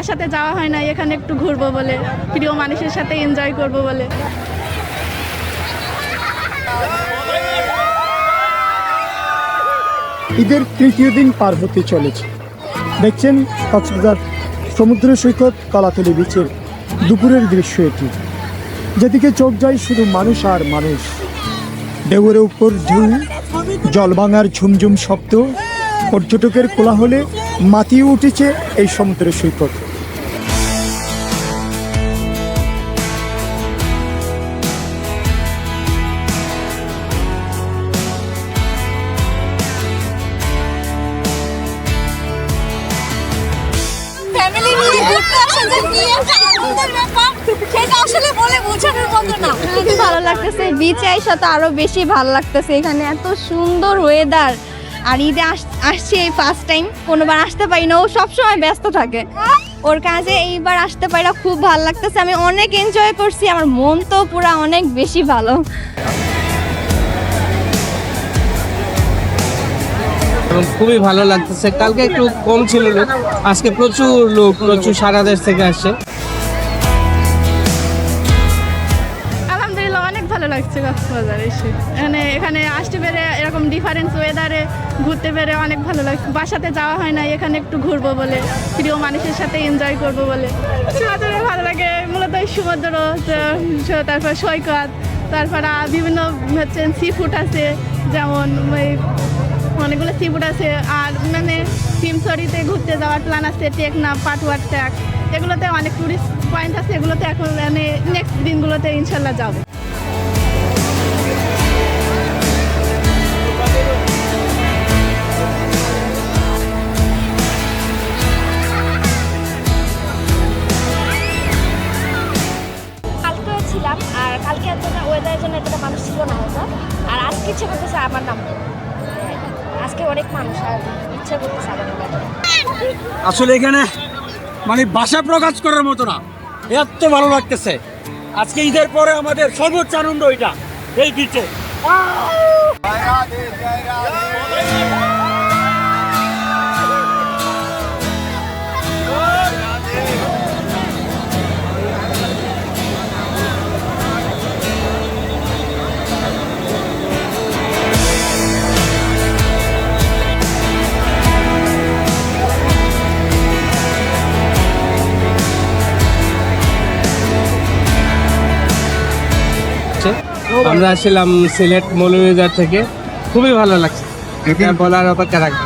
বাসাতে যাওয়া হয় না, এখানে একটু ঘুরবো বলে, প্রিয় মানুষের সাথে এনজয় করবো বলে। ঈদের তৃতীয় দিন পার হতে চলেছে। দেখছেন কক্সবাজার সমুদ্র সৈকত কলাতলি বিচের দুপুরের দৃশ্য এটি, যেদিকে চোখ যায় শুধু মানুষ আর মানুষ। ঢেউয়ের উপর ঢেউ, জলভাঙার ঝুমঝুম শব্দ, পর্যটকের কোলাহলে মাতিয়ে উঠেছে এই সমুদ্র সৈকত। ভালো লাগতেছে, বিচে আইসা তো আরো বেশি ভালো লাগতেছে। এখানে এত সুন্দর ওয়েদার, আর ঈদে আসছি এই ফার্স্ট টাইম, কোনোবার আসতে পারি না, ও সবসময় ব্যস্ত থাকে ওর কাজে। এইবার আসতে পারি, খুব ভালো লাগতেছে, আমি অনেক এনজয় করছি, আমার মন তো পুরো অনেক বেশি ভালো। খুবই ভালো লাগতেছে। কালকে একটু কম ছিল লোক, আজকে প্রচুর লোক, প্রচুর সারা দেশ থেকে আসছে। আলহামদুলিল্লাহ অনেক ভালো লাগছে কক্সবাজার এসে, এখানে আসতে পেরে, এরকম ডিফারেন্স ওয়েদারে ঘুরতে পেরে অনেক ভালো লাগছে। বাসাতে যাওয়া হয় না, এখানে একটু ঘুরবো বলে, প্রিয় মানুষের সাথে এনজয় করবো বলে। সমুদ্রে ভালো লাগে, মূলত সমুদ্র, তারপর সৈকত, তারপর বিভিন্ন হচ্ছে সি ফুড আছে, যেমন ওই অনেকগুলো সি ফুড আছে। আর সিমসরিতে ঘুরতে যাওয়ার প্ল্যান আছে, টেকনাফ, পাটুয়ার ট্র্যাক, এগুলোতে অনেক টুরিস্ট পয়েন্ট আছে, এগুলোতে এখন নেক্সট দিনগুলোতে ইনশাল্লাহ যাবো। কালকেও ছিলাম, আর কালকে এতটা ওয়েদারের জন্য এতটা মানুষ ছিল না হয়তো, আর আজকে ইচ্ছে করতেছে আমার নাম, আজকে অনেক মানুষ, আর ইচ্ছে করতেছে আমার নাম। আসলে এখানে ভাষা প্রকাশ করার মতো না, এত ভালো লাগতেছে। আজকে ঈদের পরে আমাদের সর্বোচ্চ আনন্দ এটা, এই বিচে। আমরা আসছিলাম সিলেট মৌলভীবাজার থেকে, খুবই ভালো লাগছে, এটা বলার অপেক্ষা রাখবে।